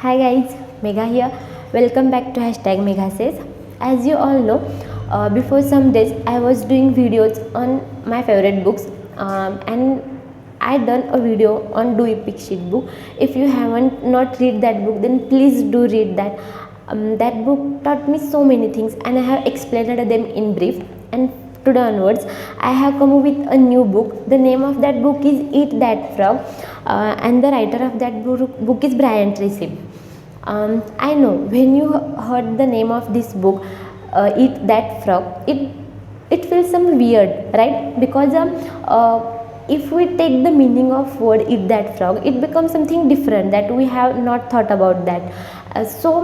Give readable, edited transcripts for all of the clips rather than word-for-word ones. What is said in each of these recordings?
Hi guys, Megha here. Welcome back to Megha Says. As you all know, before some days I was doing videos on my favorite books, and I done a video on Do Epic Shit book. If you haven't not read that book, then please do read that. That book taught me so many things, and I have explained them in brief. And today onwards, I have come up with a new book. The name of that book is Eat That Frog, and the writer of that book is Brian Tracy. I know when you heard the name of this book, Eat That Frog, it feels some weird, right? Because if we take the meaning of word Eat That Frog, it becomes something different that we have not thought about that. So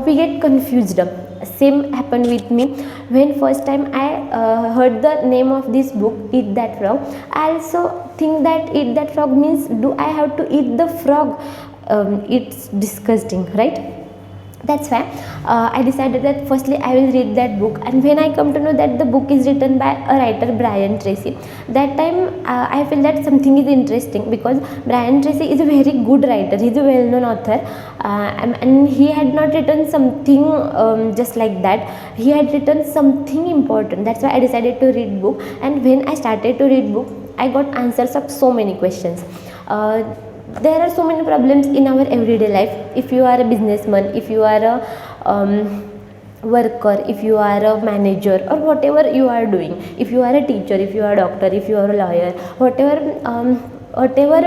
we get confused. Same happened with me when first time I heard the name of this book, Eat That Frog. I also think that Eat That Frog means, do I have to eat the frog? It's disgusting, right? That's why I decided that firstly I will read that book. And when I come to know that the book is written by a writer, Brian Tracy, that time I feel that something is interesting, because Brian Tracy is a very good writer. He's a well-known author, and he had not written something just like that. He had written something important. That's why I decided to read book. And when I started to read book, I got answers of so many questions. There are so many problems in our everyday life. If you are a businessman, if you are a worker, if you are a manager, or whatever you are doing, if you are a teacher, if you are a doctor, if you are a lawyer, whatever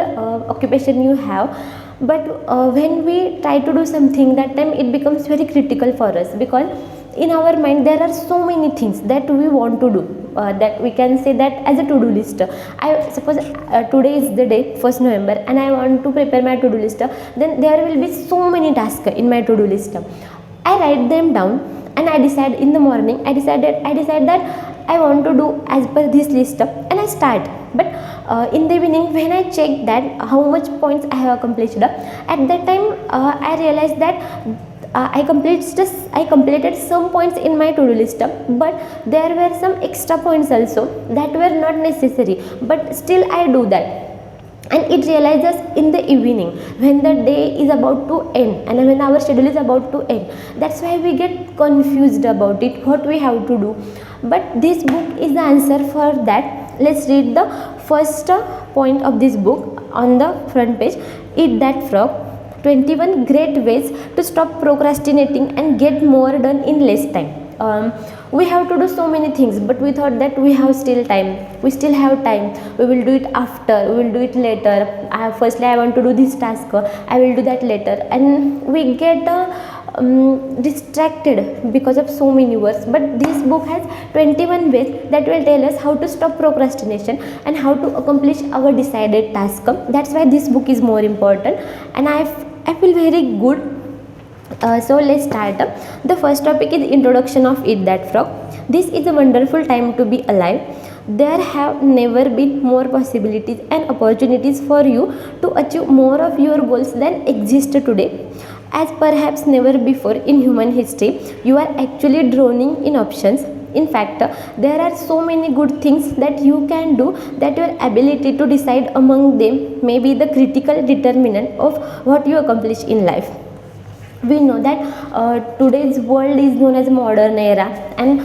occupation you have, but when we try to do something, that time it becomes very critical for us, because in our mind there are so many things that we want to do, that we can say that as a to-do list. I suppose today is the day 1st November, and I want to prepare my to-do list. Then there will be so many tasks in my to-do list. I write them down, and I decide in the morning, I decide that I want to do as per this list, and I start. But in the evening, when I check that how much points I have accomplished, at that time I realized that I completed some points in my to-do list, but there were some extra points also that were not necessary, but still I do that. And it realizes in the evening, when the day is about to end and when our schedule is about to end. That's why we get confused about it, what we have to do. But this book is the answer for that. Let's read the first point of this book on the front page. Eat That Frog, 21 great ways to stop procrastinating and get more done in less time. We have to do so many things, but we thought that we have still time. We still have time. We will do it after. We will do it later. Firstly, I want to do this task. I will do that later. And we get distracted because of so many words. But this book has 21 ways that will tell us how to stop procrastination and how to accomplish our decided task. That's why this book is more important, and I feel very good. So let's start. The first topic is introduction of Eat That Frog. This is a wonderful time to be alive. There have never been more possibilities and opportunities for you to achieve more of your goals than exist today. As perhaps never before in human history, you are actually drowning in options. In fact, there are so many good things that you can do that your ability to decide among them may be the critical determinant of what you accomplish in life. We know that today's world is known as modern era, and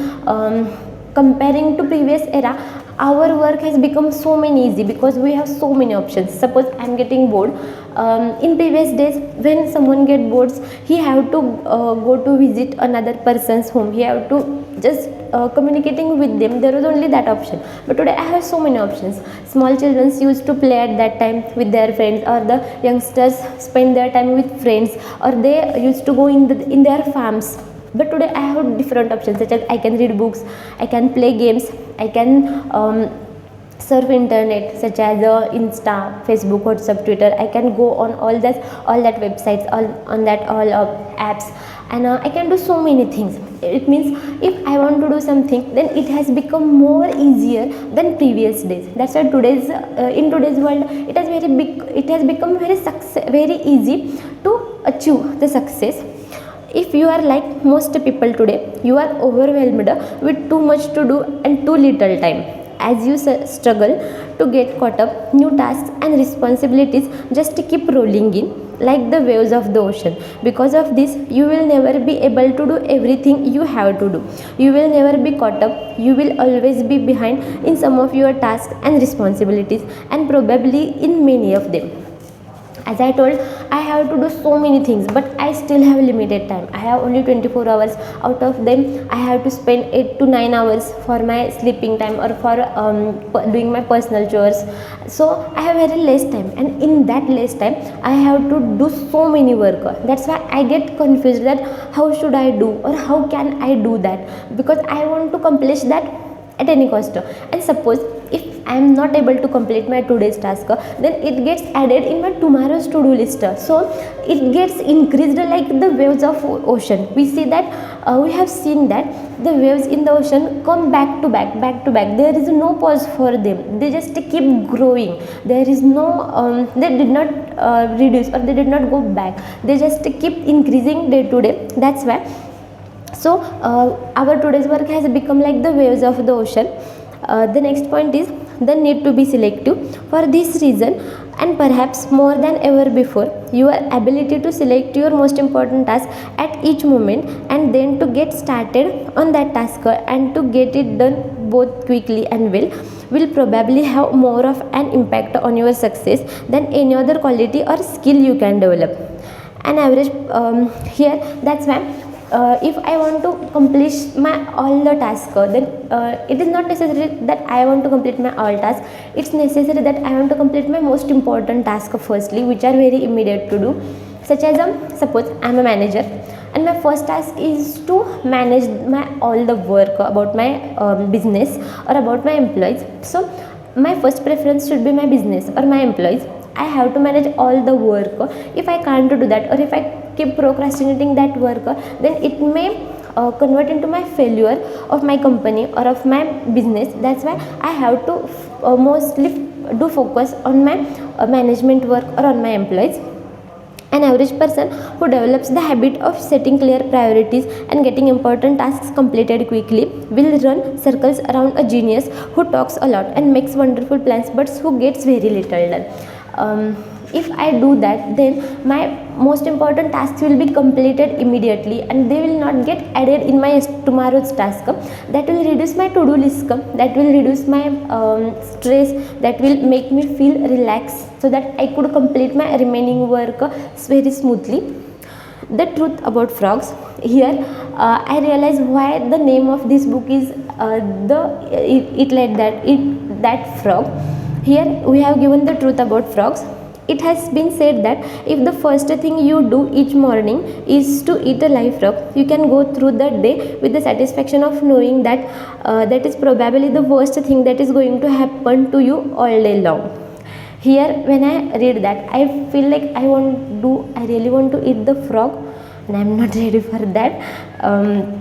comparing to previous era, our work has become so many easy because we have so many options. Suppose I am getting bored. In previous days, when someone get bored, he have to go to visit another person's home. He have to just communicating with them. There was only that option. But today I have so many options. Small children used to play at that time with their friends, or the youngsters spend their time with friends, or they used to go in their farms. But today I have different options, such as I can read books, I can play games, I can surf internet, such as Insta, Facebook, WhatsApp, Twitter. I can go on all that websites, all apps, and I can do so many things. It means if I want to do something, then it has become more easier than previous days. That's why in today's world, it has become very easy to achieve the success. If you are like most people today, you are overwhelmed with too much to do and too little time. As you struggle to get caught up, new tasks and responsibilities just keep rolling in. like the waves of the ocean. Because of this, you will never be able to do everything you have to do. You will never be caught up. You will always be behind in some of your tasks and responsibilities, and probably in many of them. As I told, I have to do so many things, but I still have limited time. I have only 24 hours. Out of them, I have to spend 8 to 9 hours for my sleeping time or for doing my personal chores. So I have very less time, and in that less time I have to do so many work. That's why I get confused that how should I do or how can I do that, because I want to accomplish that at any cost. And suppose if I am not able to complete my today's task, then it gets added in my tomorrow's to do list. So it gets increased like the waves of ocean. We see that we have seen that the waves in the ocean come back to back, back to back. There is no pause for them. They just keep growing. There is no they did not reduce or they did not go back. They just keep increasing day to day. That's why. So our today's work has become like the waves of the ocean. The next point is the need to be selective. For this reason, and perhaps more than ever before, your ability to select your most important task at each moment and then to get started on that task and to get it done both quickly and well will probably have more of an impact on your success than any other quality or skill you can develop. An average here, that's why if I want to accomplish my all the tasks, then it is not necessary that I want to complete my all tasks. It's necessary that I want to complete my most important task firstly, which are very immediate to do. Such as suppose I am a manager, and my first task is to manage my all the work about my business or about my employees. So my first preference should be my business or my employees. I have to manage all the work. If I can't do that, or if I keep procrastinating that work, then it may convert into my failure of my company or of my business. That's why I have to mostly do focus on my management work or on my employees. An average person who develops the habit of setting clear priorities and getting important tasks completed quickly will run circles around a genius who talks a lot and makes wonderful plans but who gets very little done. If I do that, then my most important tasks will be completed immediately and they will not get added in my tomorrow's task. That will reduce my to-do list, that will reduce my stress, that will make me feel relaxed so that I could complete my remaining work very smoothly. The truth about frogs. Here I realize why the name of this book is that frog. Here we have given the truth about frogs. It has been said that if the first thing you do each morning is to eat a live frog, you can go through the day with the satisfaction of knowing that that is probably the worst thing that is going to happen to you all day long. Here when I read that, I feel like I really want to eat the frog, and I am not ready for that.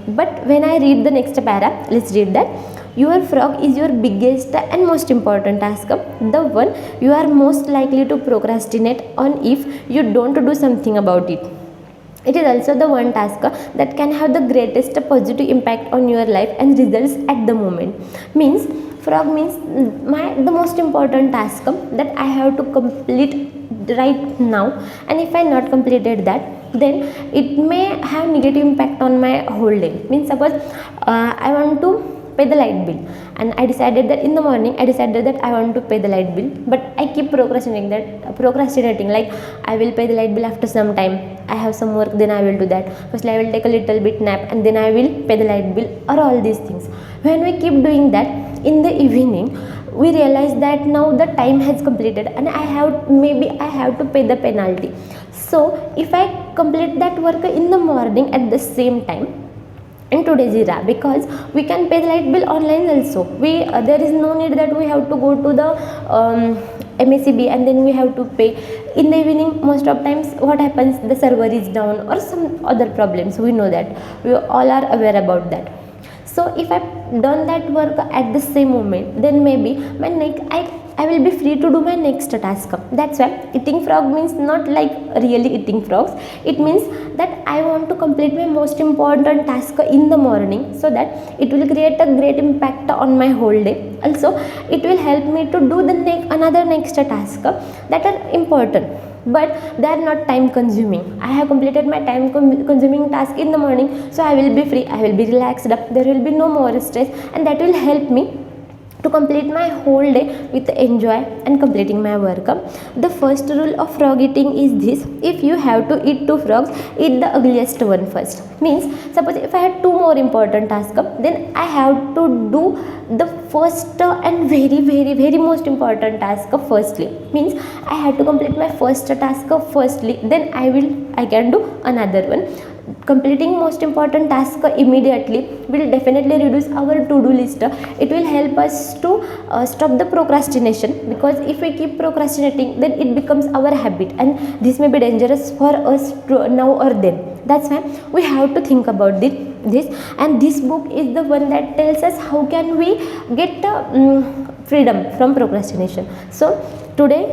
But when I read the next para, let's read that. Your frog is your biggest and most important task, the one you are most likely to procrastinate on if you don't do something about it. It is also the one task that can have the greatest positive impact on your life and results at the moment. Means frog means the most important task that I have to complete right now, and if I not completed that, then it may have negative impact on my whole day. Means suppose I want to pay the light bill, and I decided that in the morning I decided that I want to pay the light bill, but I keep procrastinating like I will pay the light bill after some time, I have some work, then I will do that. First I will take a little bit nap and then I will pay the light bill, or all these things. When we keep doing that in the evening, we realize that now the time has completed and I have to pay the penalty. So if I complete that work in the morning at the same time, in today's era, because we can pay the light bill online also, there is no need that we have to go to the MACB and then we have to pay. In the evening, most of times what happens, the server is down or some other problems, we know that, we all are aware about that. So if I've done that work at the same moment, then maybe I will be free to do my next task. That's why eating frog means not like really eating frogs. It means that I want to complete my most important task in the morning so that it will create a great impact on my whole day. Also, it will help me to do the another next task that are important. but they are not time consuming. I have completed my time consuming task in the morning, so I will be free, I will be relaxed, there will be no more stress, and that will help me to complete my whole day with enjoy and completing my work. The first rule of frog eating is this: if you have to eat two frogs, eat the ugliest one first. Means, suppose if I had two more important tasks, then I have to do the first and very most important task firstly. Means, I have to complete my first task firstly, then I can do another one. Completing most important task immediately will definitely reduce our to-do list. It will help us to stop the procrastination, because if we keep procrastinating, then it becomes our habit, and this may be dangerous for us to now or then. That's why we have to think about this, and this book is the one that tells us how can we get freedom from procrastination. So today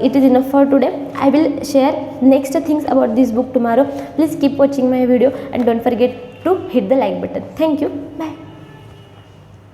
it is enough for today. I will share next things about this book tomorrow. Please keep watching my video and don't forget to hit the like button. Thank you. Bye.